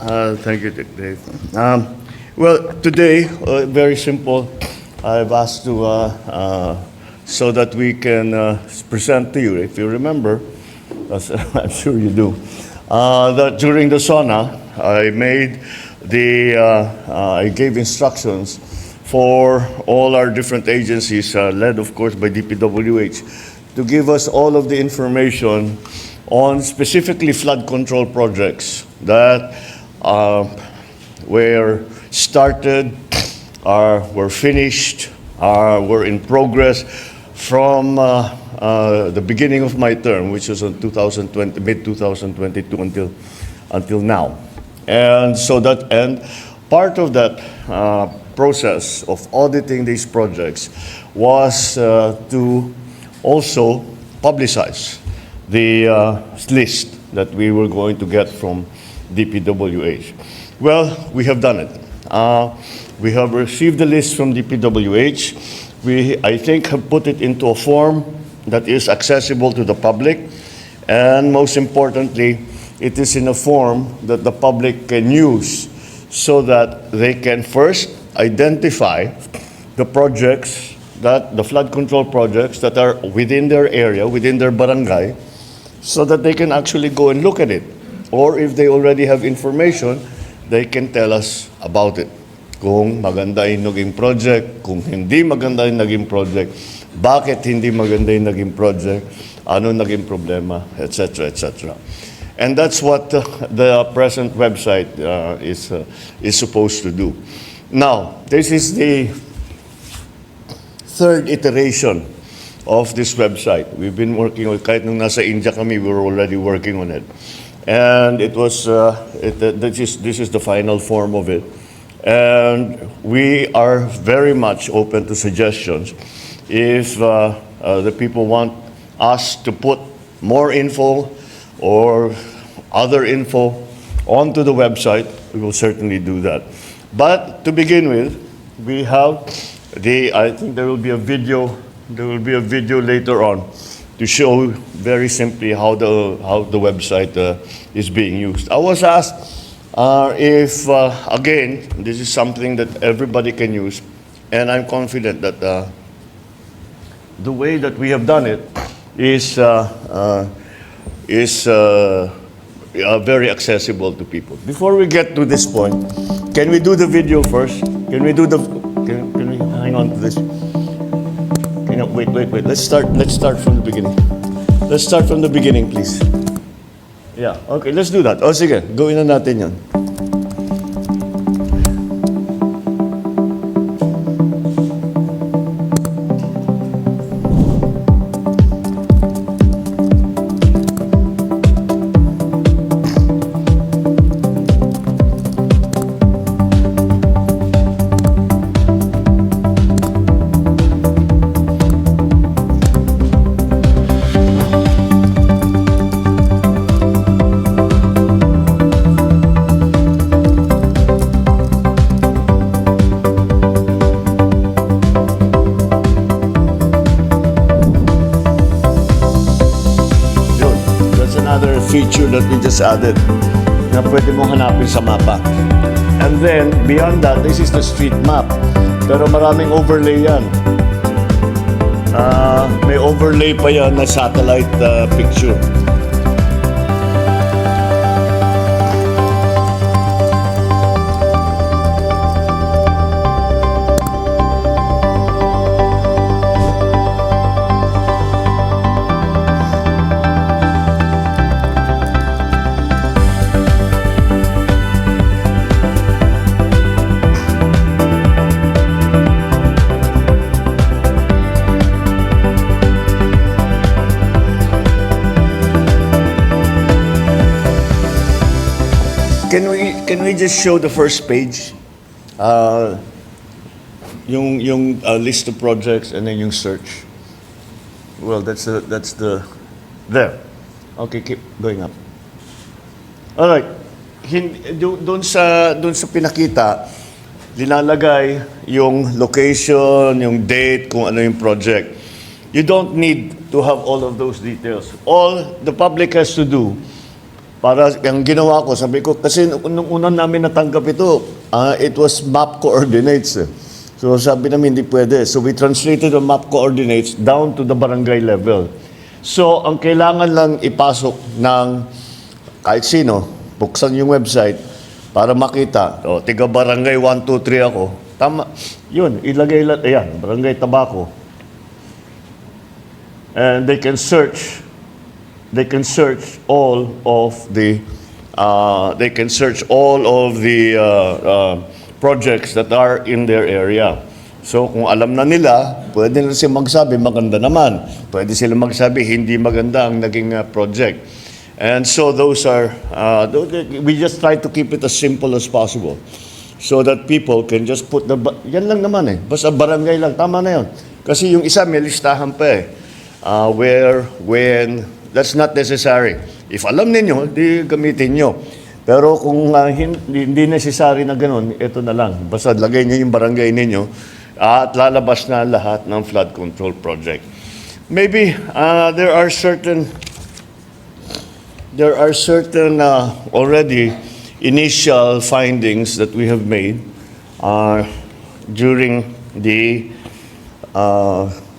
Thank you, Dave. Well, today, very simple. I've asked to, so that we can present to you, if you remember, as I'm sure you do, that during the SONA, I gave instructions for all our different agencies, led of course by DPWH, to give us all of the information on specifically flood control projects that were started, were finished, were in progress from the beginning of my term, which was in mid-2022 until now. And so part of that process of auditing these projects was to also publicize the list that we were going to get from DPWH. Well, we have done it. We have received the list from DPWH. We, I think, have put it into a form that is accessible to the public, and most importantly, it is in a form that the public can use so that they can first identify the projects, the flood control projects that are within their area, within their barangay, so that they can actually go and look at it. Or if they already have information, they can tell us about it. Kung maganda yung naging project, kung hindi maganda yung naging project, bakit hindi maganda yung naging project, ano naging problema, etc., etc. And that's what the present website is supposed to do. Now, this is the third iteration of this website. We've been working on it. Kahit nung nasa India kami, we were already working on it. And it was, this is the final form of it. And we are very much open to suggestions. If the people want us to put more info or other info onto the website, we will certainly do that. But to begin with, we have I think there will be a video later on to show very simply how the website is being used. I was asked if, again, this is something that everybody can use, and I'm confident that the way that we have done it is very accessible to people. Before we get to this point, can we do the video first? Can we hang on to this? Wait. Let's start from the beginning. Let's start from the beginning, please. Yeah, okay, let's do that. O sige, gawin na natin yan. Feature that we just added na pwede mong hanapin sa mapa. And then, beyond that, this is the street map. Pero maraming overlay yan. May overlay pa yan na satellite picture. Can we just show the first page? Yung list of projects and then yung search. Well, that's the there. Okay, keep going up. All right. Doon sa pinakita, linalagay yung location, yung date, kung ano yung project. You don't need to have all of those details. All the public has to do Para ang ginawa ko, sabi ko, kasi nung unang namin natanggap ito, it was map coordinates. So sabi namin, hindi pwede. So we translated the map coordinates down to the barangay level. So ang kailangan lang ipasok ng kahit sino, buksan yung website para makita, tiga barangay 1, 2, 3 ako. Tama, yun, ilagay lang, ayan, barangay Tabako. And they can search all of the projects that are in their area. So kung alam na nila, pwede na sila magsabi maganda naman. Pwede sila magsabi hindi maganda ang naging project. And so those are we just try to keep it as simple as possible so that people can just put yan lang naman basta barangay lang, tama na yun. Kasi yung isa may listahan pa where, when, that's not necessary. If alam ninyo, di gamitin nyo. Pero kung hindi necessary na ganun, ito na lang. Basta lagay nyo yung barangay ninyo at lalabas na lahat ng flood control project. Maybe there are certain already initial findings that we have made during the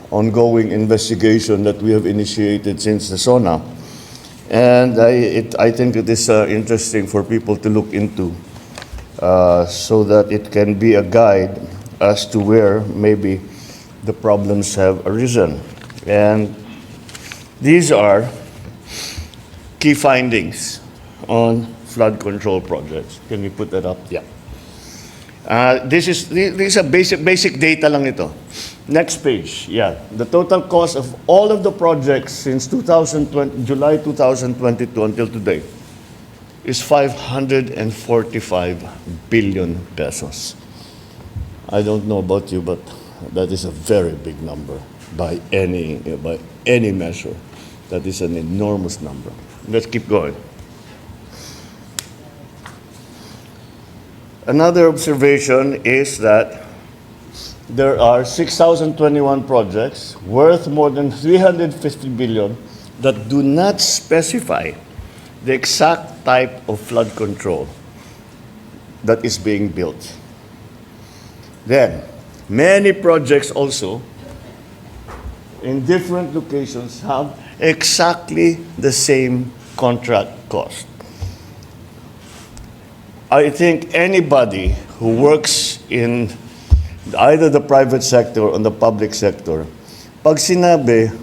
ongoing investigation that we have initiated since the SONA. And I think it is interesting for people to look into so that it can be a guide as to where maybe the problems have arisen. And these are key findings on flood control projects. Can you put that up? Yeah. These are basic data lang ito. Next page. Yeah. The total cost of all of the projects since July 2022 until today is 545 billion pesos. I don't know about you, but that is a very big number by any measure. That is an enormous number. Let's keep going. Another observation is that there are 6,021 projects worth more than 350 billion that do not specify the exact type of flood control that is being built. Then, many projects also in different locations have exactly the same contract cost. I think anybody who works in either the private sector or the public sector, pag sinabi,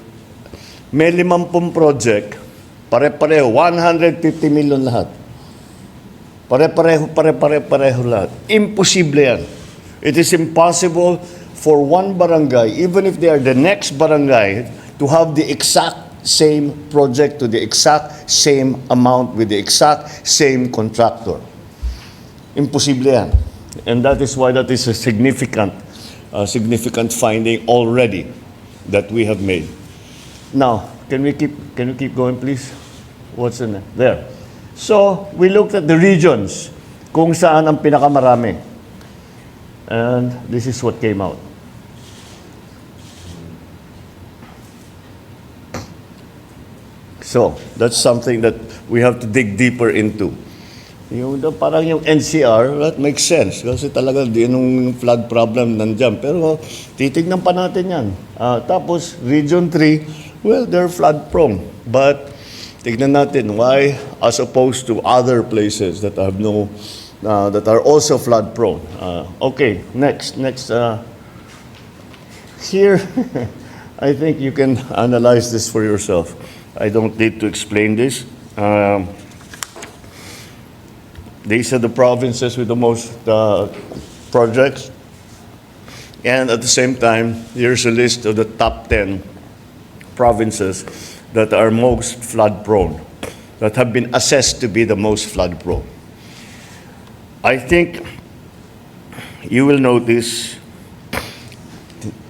may 50 project, pare-pareho, 150 million lahat. Pare-pareho lahat. Imposible yan. It is impossible for one barangay, even if they are the next barangay, to have the exact same project to the exact same amount with the exact same contractor. Imposible yan. And that is why that is a significant finding already that we have made. Now, can you keep going, please? What's in there? So, we looked at the regions kung saan ang pinakamarami. And this is what came out. So, that's something that we have to dig deeper into. Parang yung NCR, that makes sense. Kasi talaga yung flood problem nandyan. Pero titignan pa natin yan. Tapos, Region 3, well, they're flood prone. But tignan natin why, as opposed to other places that have that are also flood prone. Okay, next. Here, I think you can analyze this for yourself. I don't need to explain this. These are the provinces with the most projects. And at the same time, here's a list of the top 10 provinces that are most flood prone, that have been assessed to be the most flood prone. I think you will notice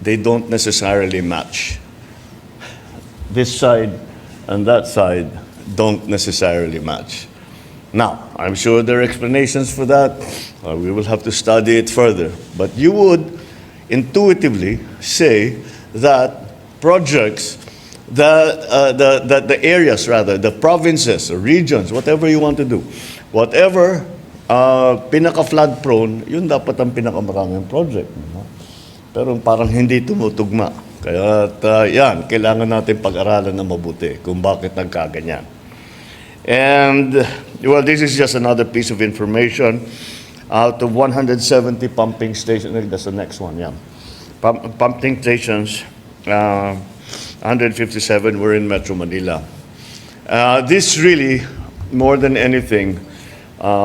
they don't necessarily match. This side and that side don't necessarily match. Now, I'm sure there are explanations for that. We will have to study it further. But you would intuitively say that projects the areas, rather, the provinces, regions, whatever you want to do. Whatever pinaka-flood prone, yun dapat ang pinakamaraming project. No? Pero parang hindi tumutugma. Kaya yan, kailangan natin pag-aralan na mabuti kung bakit nagkaganyan. And, well, this is just another piece of information. Out of 170 pumping stations, that's the next one, yeah. Pumping stations, 157 were in Metro Manila. This really, more than anything,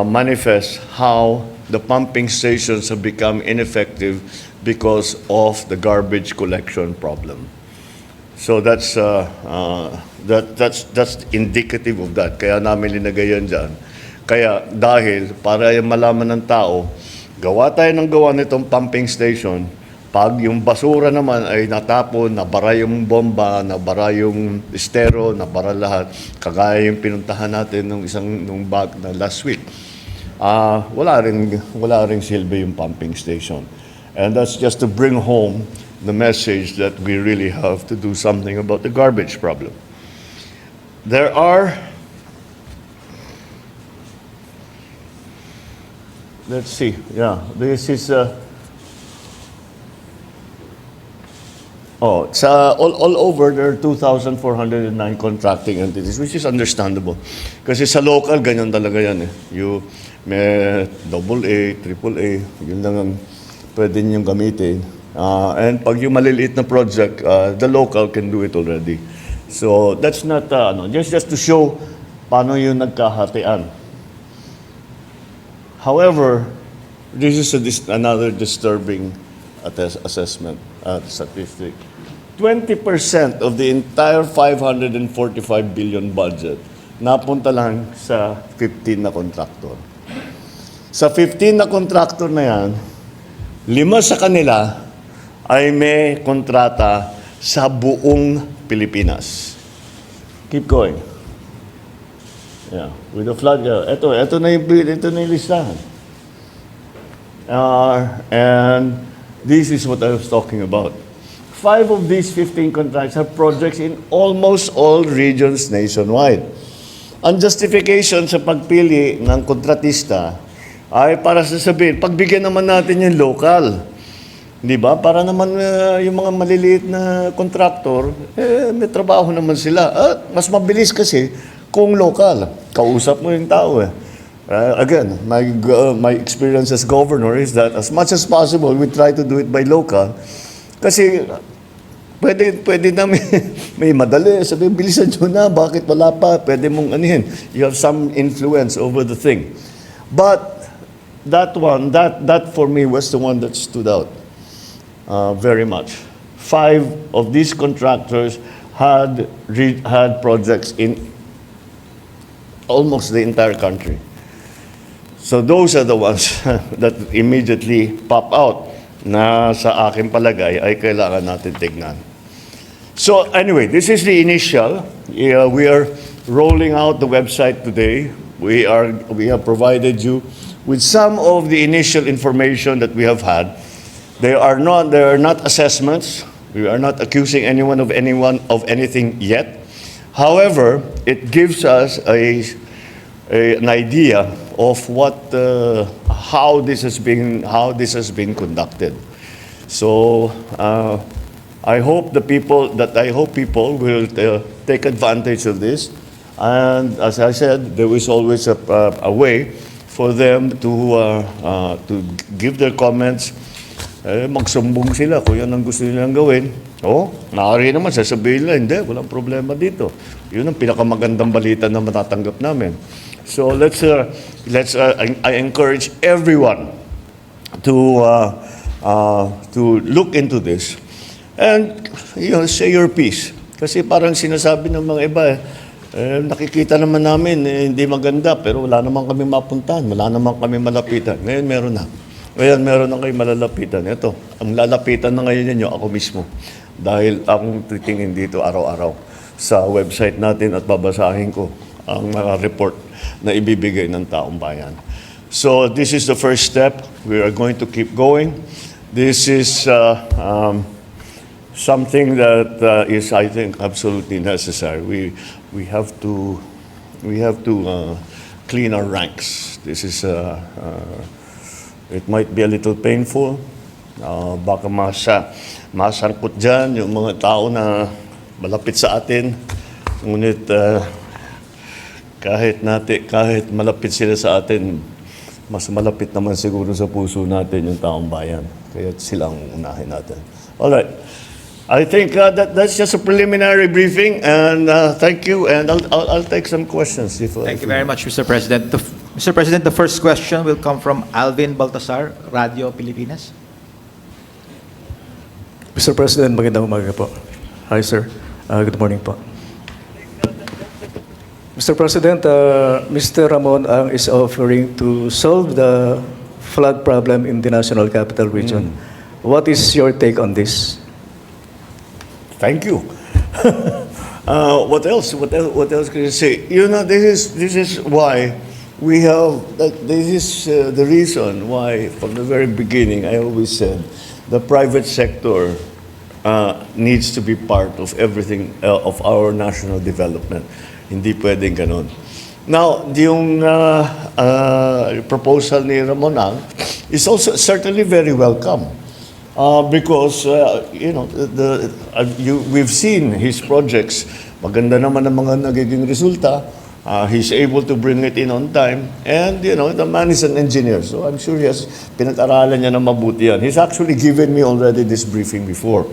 manifests how the pumping stations have become ineffective because of the garbage collection problem. So that's indicative of that. Kaya namin linagay yan dyan. Kaya dahil para malaman ng tao, gawa tayo ng gawa nitong pumping station, pag yung basura naman ay natapon, nabara yung bomba, nabara yung estero, nabara lahat, kagaya yung pinuntahan natin nung bag na last week, wala ring silbi yung pumping station. And that's just to bring home the message that we really have to do something about the garbage problem. There are, let's see, yeah, this is, all over, there are 2,409 contracting entities, which is understandable. Kasi sa local, ganyan talaga yan. You may AA, AAA, yun lang ang pwede niyong gamitin. And pag yung maliliit na project, the local can do it already. So that's not, just to show paano yung nagkahatian. However, this is another disturbing assessment statistic. 20% of the entire 545 billion budget napunta lang sa 15 na kontraktor. Sa 15 na kontraktor na yan, 5 sa kanila ay may kontrata sa buong Pilipinas. Keep going. Yeah, with the flood. Ito na yung listahan. And this is what I was talking about. 5 of these 15 contracts have projects in almost all regions nationwide. Ang justification sa pagpili ng kontratista ay para sasabihin, pagbigyan naman natin yung local. Di ba? Para naman yung mga maliliit na kontraktor, may trabaho naman sila. Mas mabilis kasi kung local. Kausap mo yung tao eh. Again, my experience as governor is that as much as possible, we try to do it by local. Kasi pwede namin, may madali, sabi, bilisan nyo na, bakit wala pa, pwede mong anihin. You have some influence over the thing. But that for me was the one that stood out very much. 5 of these contractors had projects in almost the entire country. So those are the ones that immediately pop out na sa aking palagay ay kailangan natin tignan. So anyway, this is the initial. We are rolling out the website today. We have provided you with some of the initial information that we have had. They are not assessments. We are not accusing anyone of anything yet. However, it gives us an idea of how this has been conducted. So I hope people will take advantage of this. And as I said, there is always a way for them to give their comments. Magsumbong sila kung yan ang gusto nilang gawin. Maaari naman, sasabihin nila, hindi, walang problema dito. Yun ang pinakamagandang balita na matatanggap namin. So I encourage everyone to look into this and say your piece. Kasi parang sinasabi ng mga iba, nakikita naman namin, hindi maganda, pero wala naman kami mapuntahan, wala naman kami malapitan. Ngayon meron na. Ngayon meron na kayo malalapitan. Ito, ang lalapitan na ngayon ninyo, ako mismo. Dahil akong titingin dito araw-araw sa website natin at babasahin ko ang mga report na ibibigay ng taong bayan. So this is the first step. We are going to keep going. This is something that is, I think, absolutely necessary. We have to clean our ranks. This is it might be a little painful. Baka masangkot dyan yung mga tao na malapit sa atin. Ngunit kahit malapit sila sa atin, mas malapit naman siguro sa puso natin yung taong bayan. Kaya silang unahin natin. All right. I think that's just a preliminary briefing, and thank you, and I'll take some questions. Thank you very much, Mr. President. Mr. President, the first question will come from Alvin Baltasar, Radio Pilipinas. Mr. President, magandang umaga po. Hi, sir. Good morning po. Mr. President, Mr. Ramon Ang is offering to solve the flood problem in the National Capital Region. What is your take on this? Thank you. What else? What else can you say? You know, this is why we have. This is the reason why, from the very beginning, I always said the private sector needs to be part of everything of our national development. Hindi pwedeng ganon. Now, yung proposal ni Ramon Ang is also certainly very welcome. Because you know, we've seen his projects. Maganda naman ang mga nagiging resulta. He's able to bring it in on time, and you know, the man is an engineer, so I'm sure he has pinag-aralan niya na mabuti yan. He's actually given me already this briefing before.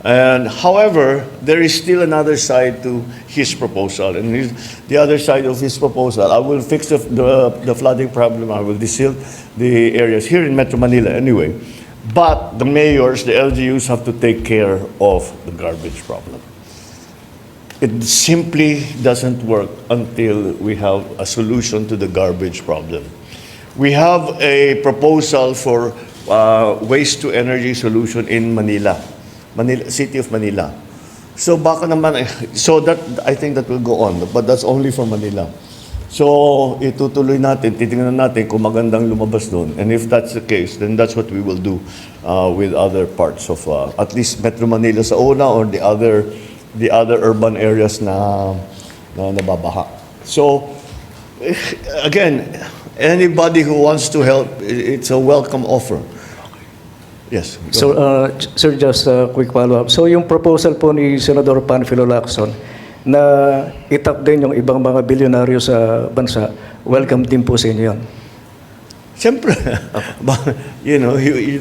And however, there is still another side to his proposal, and the other side of his proposal, I will fix the flooding problem. I will desil the areas here in Metro Manila anyway. But the mayors, the LGUs, have to take care of the garbage problem. It simply doesn't work until we have a solution to the garbage problem. We have a proposal for waste-to-energy solution in Manila, City of Manila. So baka naman, so that I think that will go on, but that's only for Manila. So, itutuloy natin, titingnan natin kung magandang lumabas doon. And if that's the case, then that's what we will do with other parts of, at least Metro Manila sa una, or the other urban areas na nababaha. So, again, anybody who wants to help, it's a welcome offer. Yes. So, sir, just a quick follow-up. So, yung proposal po ni Senador Panfilo Lacson, na itap din yung ibang mga bilyonaryo sa bansa, welcome din po sa inyo yun. Siyempre, you know, you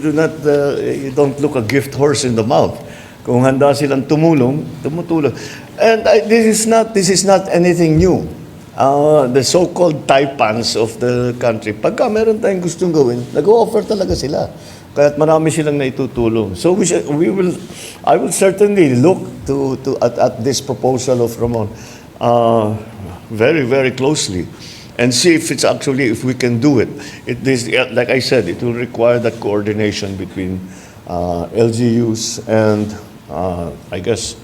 don't look a gift horse in the mouth. Kung handa silang tumulong. And this is not anything new. The so-called taipans of the country, pagka meron tayong gustong gawin, nag-o-offer talaga sila. Kaya't marami silang naitutulong. So I will certainly look at this proposal of Ramon very, very closely and see if it's actually, if we can do it. Like I said, it will require that coordination between LGUs and I guess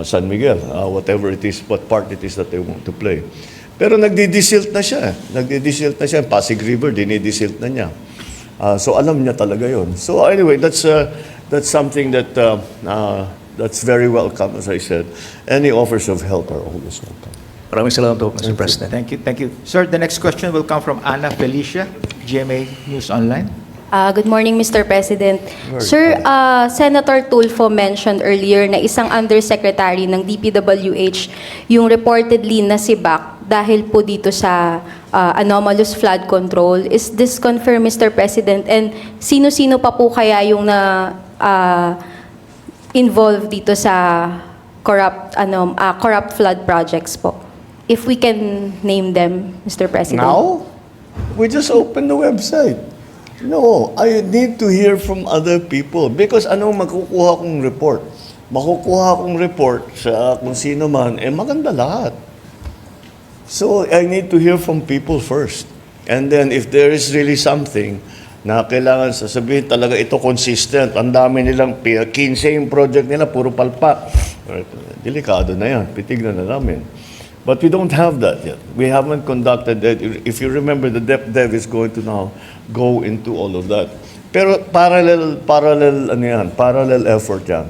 San Miguel, whatever it is, what part it is that they want to play. Pero nagdi-desilt na siya. Pasig River, dinidesilt na niya. So alam niya talaga yon. So anyway, that's something that that's very welcome, as I said. Any offers of help are always welcome. Maraming salamat po, Mr. President. Thank you. Sir, the next question will come from Ana Felicia, GMA News Online. Good morning, Mr. President. Sir, Senator Tulfo mentioned earlier na isang undersecretary ng DPWH yung reportedly nasibak dahil po dito sa anomalous flood control. Is this confirmed, Mr. President? And sino-sino pa po kaya yung involved dito sa corrupt flood projects po? If we can name them, Mr. President. Now? We just opened the website. No, I need to hear from other people because anong makukuha kong report? Makukuha kong report sa kung sino man, maganda lahat. So I need to hear from people first. And then if there is really something na kailangan sasabihin talaga ito consistent, ang dami nilang 15 yung project nila, puro palpak. Delikado na yan, pitignan na namin. But we don't have that yet. We haven't conducted that. If you remember, the DepDev is going to now go into all of that. Pero parallel effort yan.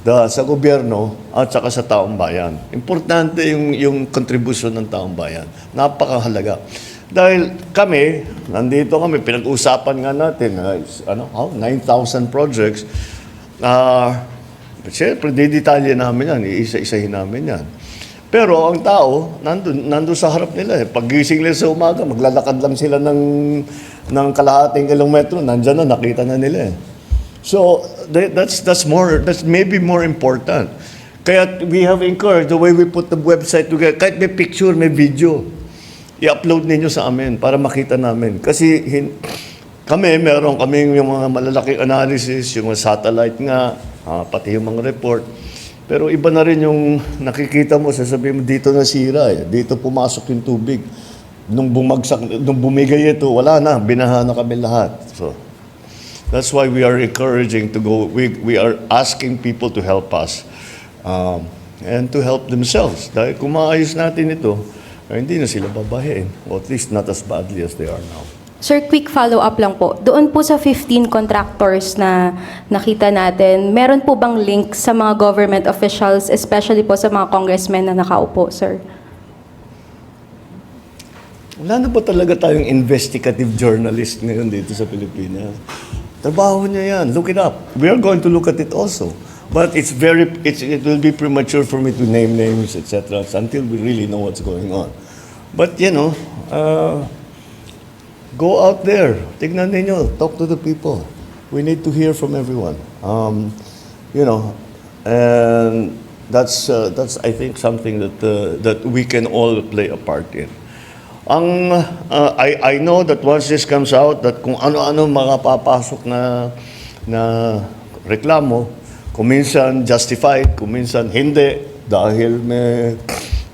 sa gobyerno at saka sa taong bayan. Importante yung contribution ng taong bayan. Napakahalaga. Dahil kami, nandito kami, pinag-usapan nga natin, 9,000 projects. Siyempre, didetalye namin yan, iisa-isahin namin yan. Pero ang tao, nandun sa harap nila. Pag-gising nila sa umaga, maglalakad lang sila ng kalahating kilometro, nandyan na, nakita na nila. So that's maybe more important. Kaya we have encouraged the way we put the website together. Kahit may picture, may video, i-upload ninyo sa amin para makita namin. Kasi meron kaming yung mga malalaking analysis, yung mga satellite nga, pati yung mga report. Pero iba na rin yung nakikita mo, sasabihin mo, dito nasira, dito pumasok yung tubig. Nung bumigay ito, wala na, binaha na kami lahat. So that's why we are encouraging to go, we are asking people to help us and to help themselves. Dahil kung maayos natin ito, hindi na sila babahin, or at least not as badly as they are now. Sir, quick follow-up lang po. Doon po sa 15 contractors na nakita natin, meron po bang link sa mga government officials, especially po sa mga congressmen na nakaupo, sir? Wala na ba talaga tayong investigative journalist ngayon dito sa Pilipinas? Trabaho niya yan. Look it up. We are going to look at it also. But it will be premature for me to name names, etc. until we really know what's going on. But, go out there. Tignan ninyo. Talk to the people. We need to hear from everyone. And that's I think something that we can all play a part in. I know that once this comes out, that kung ano-ano mga papasok na reklamo, kung minsan justified, kung minsan hindi, dahil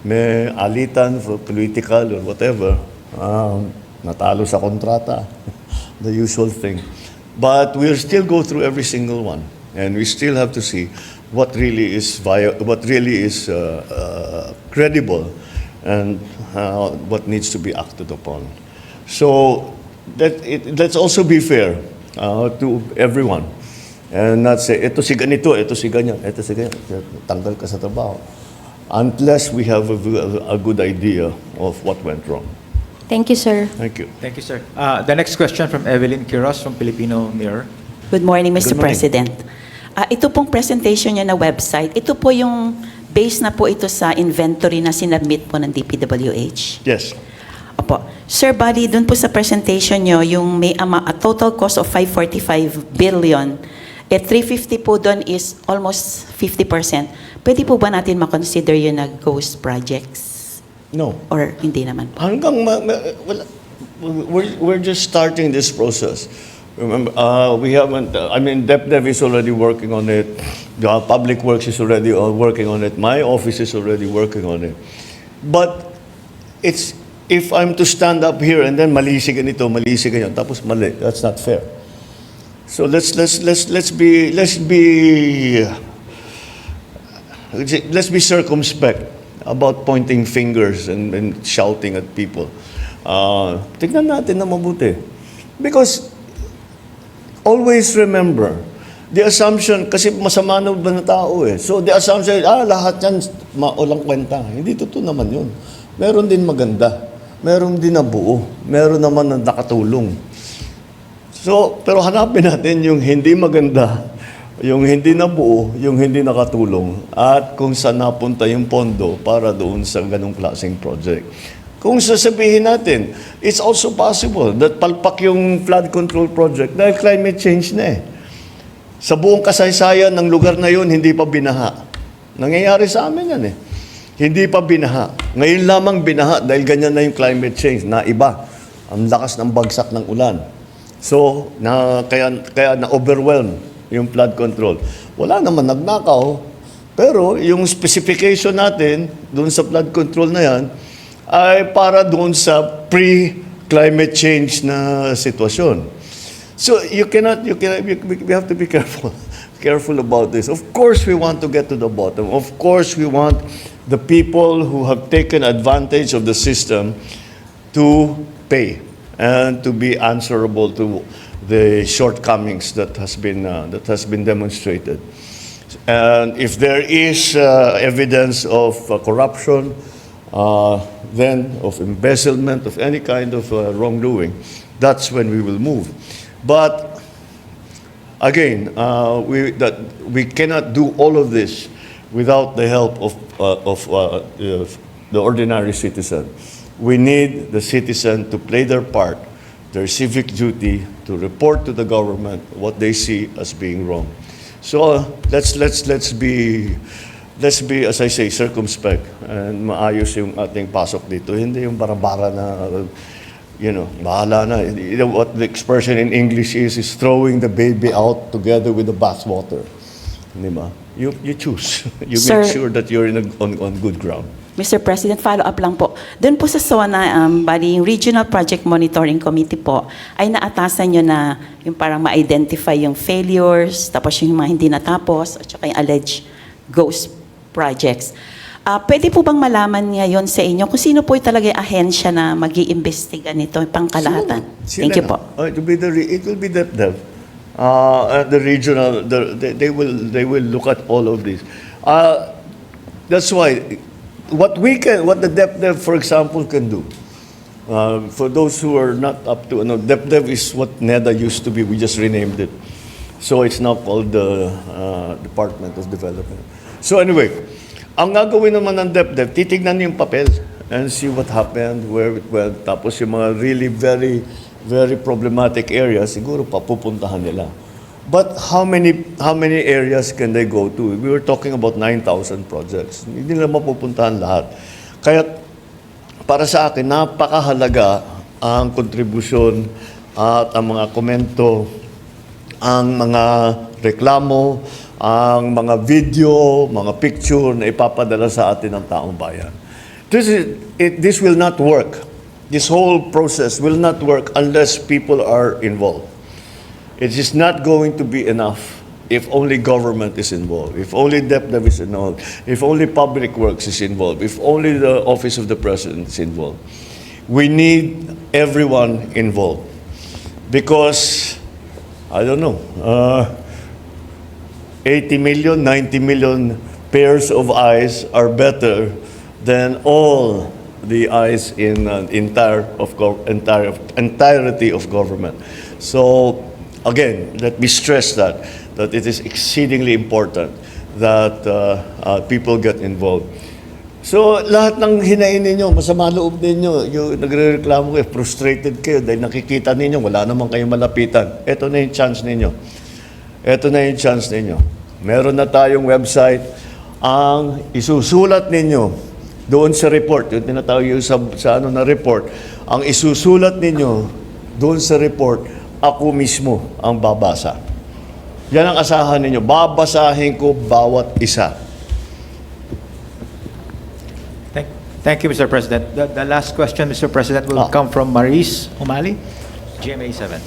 may alitan for political or whatever, natalo sa kontrata, the usual thing. But we'll still go through every single one, and we still have to see what really is credible, and what needs to be acted upon. So let's also be fair to everyone, and not say, ito si ganito, ito si ganyan, tanggal ka sa trabaho, unless we have a good idea of what went wrong. Thank you, sir. Thank you. Thank you, sir. The next question from Evelyn Quiros from Filipino Mirror. Good morning, Mr. Good morning. President. Ito pong presentation niya na website, ito po yung base na po ito sa inventory na sinabmit po ng DPWH. Yes. Opo. Sir, bali, dun po sa presentation niyo, yung may a total cost of 545 billion, 350 po dun is almost 50%. Pwede po ba natin makonsider yun na ghost projects? No. Or hindi naman po? Hanggang we're just starting this process. Remember, we haven't. DepDev is already working on it. The Public Works is already working on it. My office is already working on it. But if I'm to stand up here and then mali si ganito, mali si ganyan, tapos mali, that's not fair. So let's be circumspect about pointing fingers and shouting at people. Tignan natin na mabuti. Because always remember, the assumption, kasi masama na ba na tao eh. So the assumption, lahat yan maulang kwenta. Hindi totoo naman yun. Meron din maganda. Meron din na buo. Meron naman na nakatulong. So, pero hanapin natin yung hindi maganda, yung hindi nabuo, yung hindi nakatulong, at kung saan napunta yung pondo para doon sa ganong klaseng project. Kung sasabihin natin, it's also possible that palpak yung flood control project dahil climate change na eh. Sa buong kasaysayan ng lugar na yun, hindi pa binaha. Nangyayari sa amin yan eh. Hindi pa binaha. Ngayon lamang binaha dahil ganyan na yung climate change na iba. Ang lakas ng bagsak ng ulan. So, kaya na-overwhelm yung flood control. Wala naman nagnakaw, pero yung specification natin doon sa flood control na yan ay para doon sa pre-climate change na sitwasyon. So we have to be careful about this. Of course, we want to get to the bottom. Of course, we want the people who have taken advantage of the system to pay and to be answerable to the shortcomings that has been demonstrated. And if there is evidence of corruption, then of embezzlement, of any kind of wrongdoing, that's when we will move. But again, we cannot do all of this without the help of the ordinary citizen. We need the citizen to play their part, their civic duty, to report to the government what they see as being wrong. So let's be, as I say, circumspect and maayos yung ating pasok dito. Hindi yung bara-bara na, bahala na. What the expression in English is throwing the baby out together with the bathwater. Di ba? You choose. You Sir, make sure that you're on good ground. Mr. President, follow-up lang po. Doon po sa SONA, bali, yung Regional Project Monitoring Committee po, ay naatasan nyo na yung parang ma-identify yung failures, tapos yung mga hindi natapos, at saka yung alleged ghost projects. Pwede po bang malaman ngayon sa inyo kung sino po talaga yung ahensya na mag-iimbestiga nito, yung pangkalahatan? Thank you po. It will be DepDev. The regional, they will look at all of this. That's why what the DepDev, for example, can do. For those who are not up to, DepDev is what NEDA used to be. We just renamed it, so it's now called the Department of Development. So anyway, ang gagawin naman ng DepDev, titignan yung papel and see what happened, where it went. Tapos yung mga really very, very problematic areas, siguro papupuntahan nila. But how many areas can they go to? We were talking about 9,000 projects. Hindi nila mapupuntahan lahat. Kaya para sa akin, napakahalaga ang kontribusyon at ang mga komento, ang mga reklamo, ang mga video, mga picture na ipapadala sa atin ng taong bayan. This will not work. This whole process will not work unless people are involved. It is not going to be enough if only government is involved, if only DepDev is involved, if only Public Works is involved, if only the Office of the President is involved. We need everyone involved because, I don't know, 80 million, 90 million pairs of eyes are better than all the eyes in entirety of government. So again, let me stress that it is exceedingly important that people get involved. So lahat ng hinain ninyo, masama loob ninyo, yung nagrereklamo kayo, frustrated kayo dahil nakikita ninyo, wala naman kayong malapitan. Ito na yung chance ninyo. Ito na yung chance ninyo. Meron na tayong website. Ang isusulat ninyo doon sa report, yung tinatawag yung sa na report, ang isusulat ninyo doon sa report, ako mismo ang babasa. Yan ang asahan ninyo. Babasahin ko bawat isa. Thank you, Mr. President. The last question, Mr. President, will come from Maris Umali, GMA 7.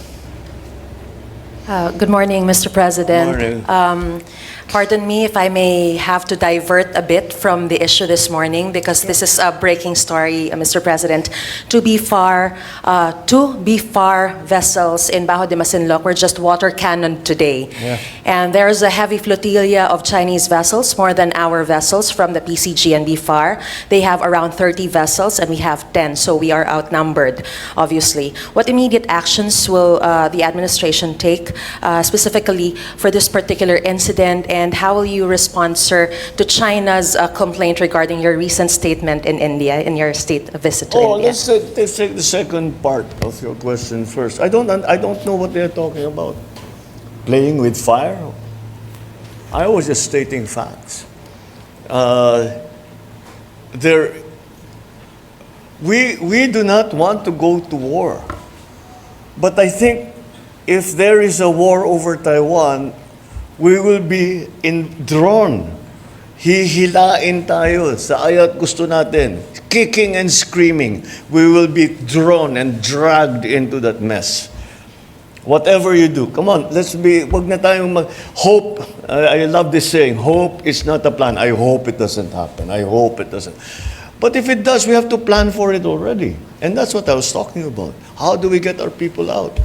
Good morning, Mr. President. Morning. Pardon me if I may have to divert a bit from the issue this morning because this is a breaking story, Mr. President. Two BFAR vessels in Bajo de Masinloc were just water cannoned today. Yeah. And there's a heavy flotilla of Chinese vessels, more than our vessels from the PCG and BFAR. They have around 30 vessels and we have 10, so we are outnumbered, obviously. What immediate actions will the administration take specifically for this particular incident, and how will you respond, sir, to China's complaint regarding your recent statement in India, in your state visit to India? Let's take the second part of your question first. I don't know what they're talking about. Playing with fire? I was just stating facts. We do not want to go to war. But I think if there is a war over Taiwan, we will be drawn. Hihilain tayo sa aya't gusto natin. Kicking and screaming. We will be drawn and dragged into that mess. Whatever you do, come on, wag na tayong hope. I love this saying, hope is not a plan. I hope it doesn't happen. I hope it doesn't. But if it does, we have to plan for it already. And that's what I was talking about. How do we get our people out?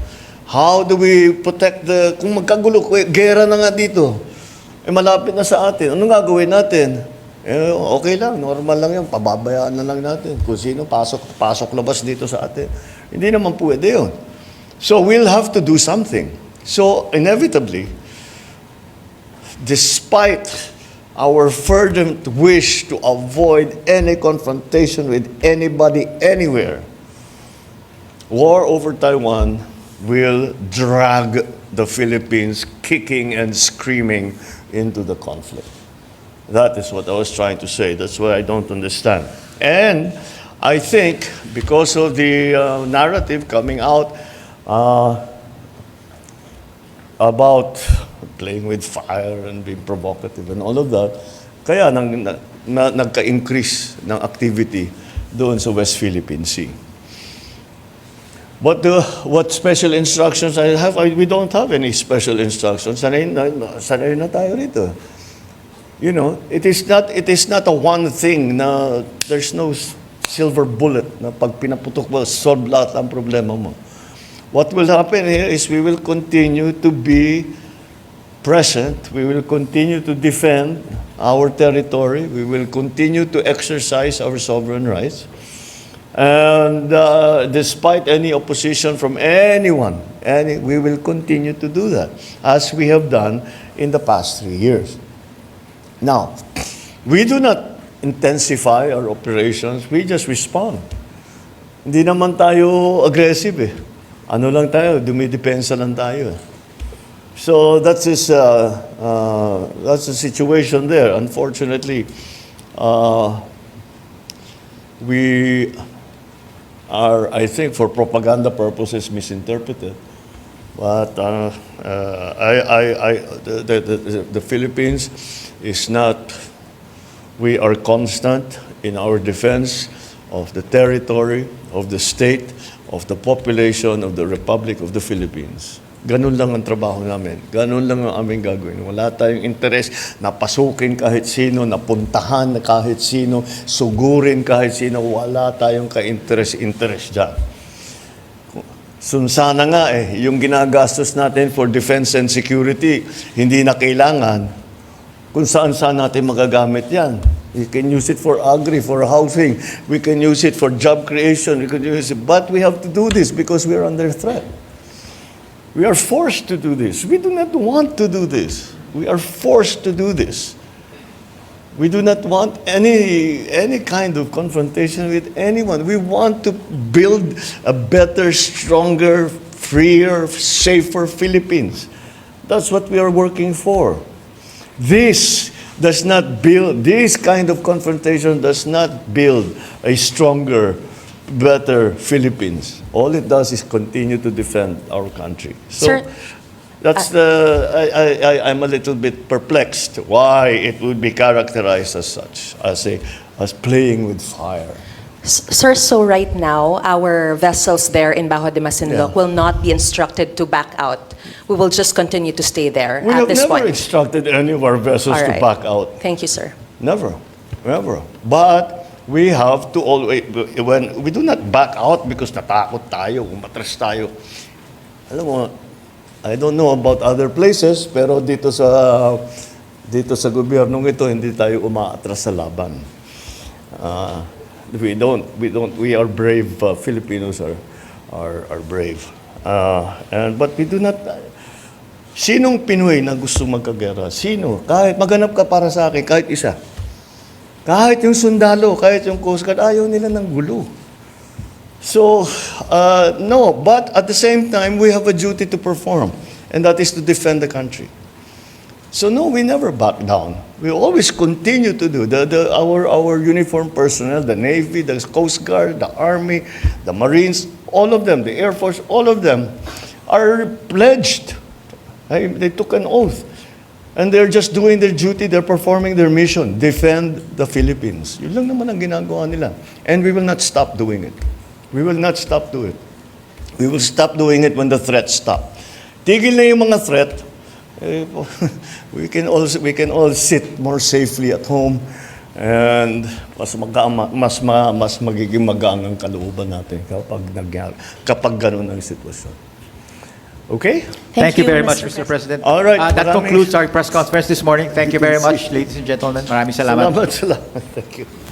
How do we protect kung magkagulo, gera na nga dito. malapit na sa atin. Ano gagawin natin? Okay lang, normal lang yan. Pababayaan na lang natin. Kung sino pasok labas dito sa atin. Hindi naman pwede yun. So we'll have to do something. So inevitably, despite our fervent wish to avoid any confrontation with anybody anywhere, war over Taiwan will drag the Philippines kicking and screaming into the conflict. That is what I was trying to say. That's what I don't understand. And I think because of the narrative coming out about playing with fire and being provocative and all of that, kaya nagka-increase ng activity doon sa West Philippine Sea. But what special instructions I have? We don't have any special instructions. Sanay na tayo rito. You know, it is not a one thing na there's no silver bullet na pag pinaputok mo, solve lahat ang problema mo. What will happen here is we will continue to be present. We will continue to defend our territory. We will continue to exercise our sovereign rights. And despite any opposition from anyone, we will continue to do that, as we have done in the past 3 years. Now, we do not intensify our operations, we just respond. Hindi naman tayo aggressive eh. Ano lang tayo, dumidepensa lang tayo. So that's the situation there. Unfortunately, we are, I think, for propaganda purposes, misinterpreted. But the Philippines is not. We are constant in our defense of the territory, of the state, of the population of the Republic of the Philippines. Ganun lang ang trabaho namin. Ganun lang ang aming gagawin. Wala tayong interes na pasukin kahit sino, na puntahan na kahit sino, sugurin kahit sino. Wala tayong ka-interes dyan. Sana nga yung ginagastos natin for defense and security, hindi na kailangan. Kung saan natin magagamit yan. We can use it for agri, for housing. We can use it for job creation. We can use it. But we have to do this because we are under threat. We are forced to do this. We do not want to do this. We are forced to do this. We do not want any kind of confrontation with anyone. We want to build a better, stronger, freer, safer Philippines. That's what we are working for. This kind of confrontation does not build a stronger, better Philippines. All it does is continue to defend our country. So Sir, that's I'm a little bit perplexed why it would be characterized as such, as playing with fire. Sir, so right now, our vessels there in Bajo de Masinloc will not be instructed to back out. We will just continue to stay there We at have this never point. instructed any of our vessels All to right. back out. Thank you, sir. Never. But we have to always, when we do not back out because natakot tayo, umatras tayo. Alam mo, I don't know about other places, pero dito sa gobyernong ito, hindi tayo umaatras sa laban. We are brave. Filipinos are brave. But we do not. Sinong Pinoy na gusto magkagera? Sino? Kahit maganap ka para sa akin, kahit isa. Kahit yung sundalo, kahit yung Coast Guard, ayaw nila ng gulo. So, no. But at the same time, we have a duty to perform, and that is to defend the country. So no, we never back down. We always continue to do. Our uniformed personnel, the Navy, the Coast Guard, the Army, the Marines, all of them, the Air Force, all of them are pledged. They took an oath. And they're just doing their duty, they're performing their mission, defend the Philippines. Yun lang naman ang ginagawa nila. And we will not stop doing it. We will not stop doing it. We will stop doing it when the threats stop. Tigil na yung mga threat. We can all sit more safely at home, and mas magiging magaan ang kalooban natin kapag ganun ang sitwasyon. Okay? Thank you very much, Mr. Mr. President. All right, That maraming- concludes our press conference this morning. Thank you very much, ladies and gentlemen. Maraming salamat. Salamat. Thank you.